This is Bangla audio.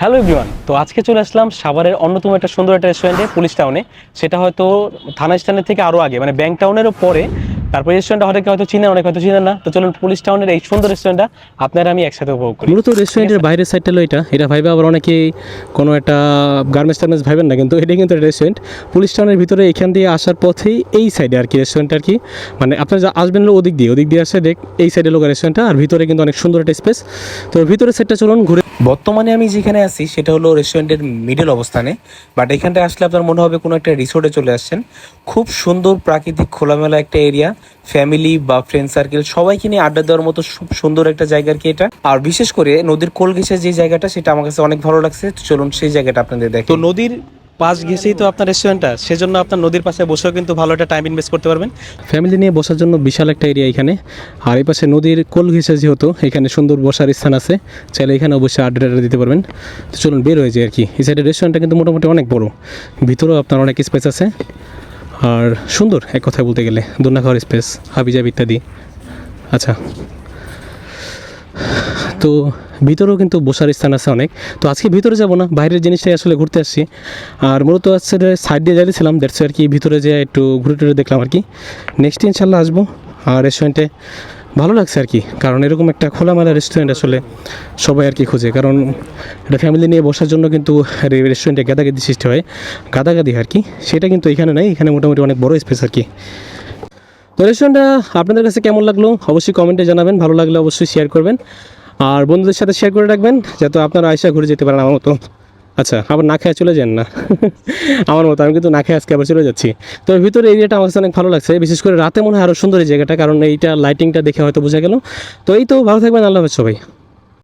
হ্যালো এভরিওয়ান, তো আজকে চলে আসলাম সাভারের অন্যতম একটা সুন্দর একটা রেস্টুরেন্টে, পুলিশ টাউনে। সেটা হয়তো থানা স্ট্যান্ডের থেকে আরও আগে, মানে ব্যাংক টাউনেরও পরে। তারপরে রেস্টুরেন্টটা অনেকে হয়তো চিনেন, অনেক হয়তো চিনেন না। তো চলুন পুলিশ টাউনের এই সুন্দর রেস্টুরেন্টটা আপনারা আমি একসাথে উপভোগ করি। মূলত রেস্টুরেন্টের বাইরের সাইডটা হলো এটা ভাইবে আবার অনেকে কোনো একটা গার্মেন্টস টার্মেন্টস ভাইবেন না, কিন্তু এটা কিন্তু রেস্টুরেন্ট। পুলিশ টাউনের ভিতরে এখান দিয়ে আসার পথেই এই সাইডে আর কি রেস্টুরেন্ট আর কি, মানে আপনারা যা আসবেন হলো ওদিক দিয়ে আসে এই সাইডে লোক রেস্টুরেন্টটা, আর ভিতরে কিন্তু অনেক সুন্দর একটা স্পেস। তো ভিতরে সাইডটা চলুন ঘুরে। বর্তমানে আমি যেখানে আছি সেটা হলো রেস্টুরেন্টের মিডল অবস্থানে, বাট এখানটা আসলে আপনার মনে হবে কোনো একটা রিসোর্টে চলে আসছেন। খুব সুন্দর প্রাকৃতিক খোলামেলা একটা এরিয়া, ফ্যামিলি বা ফ্রেন্ড সার্কেল সবাইকে নিয়ে আড্ডা দেওয়ার মতো খুব সুন্দর একটা জায়গা আর কি এটা। আর বিশেষ করে নদীর কোল ঘেঁষে যে জায়গাটা, সেটা আমার কাছে অনেক ভালো লাগছে। তো চলুন সেই জায়গাটা আপনাদের দেখেন। তো নদীর পাশ ঘেঁষেই তো আপনার রেস্টুরেন্টটা, সেজন্য আপনার নদীর পাশে বসেও কিন্তু ভালো একটা টাইম ইনভেস্ট করতে পারবেন। ফ্যামিলি নিয়ে বসার জন্য বিশাল একটা এরিয়া এখানে। আর এই পাশে নদীর কোল ঘেঁষে যেহেতু এখানে সুন্দর বসার স্থান আছে, চাইলে এখানে অবশ্যই আড্ডা দিতে পারবেন। তো চলুন বের হয়ে যায় আর কি। এই সাইডের রেস্টুরেন্টটা কিন্তু মোটামুটি অনেক বড়, ভিতরেও আপনার অনেক স্পেস আছে আর সুন্দর, এক কথায় বলতে গেলে দোলনা খাওয়ার স্পেস, হাবিজাবি ইত্যাদি। আচ্ছা, তো ভিতরেও কিন্তু বসার স্থান আছে অনেক। তো আজকে ভিতরে যাব না, বাইরের জিনিসটাই আসলে ঘুরতে আসছি। আর মূলত হচ্ছে সাইড দিয়ে যাইতেছিলাম, দ্যাটস আর কি ভিতরে যেয়ে একটু ঘুরে টুরে দেখলাম আর কি। নেক্সট ইনশাল্লাহ আসবো। আর রেস্টুরেন্টে ভালো লাগছে আর কি, কারণ এরকম একটা খোলামেলা রেস্টুরেন্ট আসলে সবাই আর কি খোঁজে, কারণ এটা ফ্যামিলি নিয়ে বসার জন্য কিন্তু রেস্টুরেন্টে গাদাগাদি সৃষ্টি হয়, গাদাগাদি আর কি। সেটা কিন্তু এখানে নাই, এখানে মোটামুটি অনেক বড় স্পেস আর কি। তো রেস্টুরেন্টটা আপনাদের কাছে কেমন লাগলো অবশ্যই কমেন্টে জানাবেন, ভালো লাগলে অবশ্যই শেয়ার করবেন আর বন্ধুদের সাথে শেয়ার করে রাখবেন, যাতে আপনারা আয়সা ঘুরে যেতে পারেন আমার মতো। আচ্ছা, আবার না খেয়ে চলে যান না আমার মতো, আমি কিন্তু না খেয়ে আজকে আবার চলে যাচ্ছি। তো ভিতরে এরিয়াটা আমার কাছে অনেক ভালো লাগছে, বিশেষ করে রাতে মনে হয় আরও সুন্দর এই জায়গাটা, কারণ এইটা লাইটিংটা দেখে হয়তো বোঝা গেল। তো এই তো, ভালো থাকবেন, আল্লাহ হাফেজ সবাই।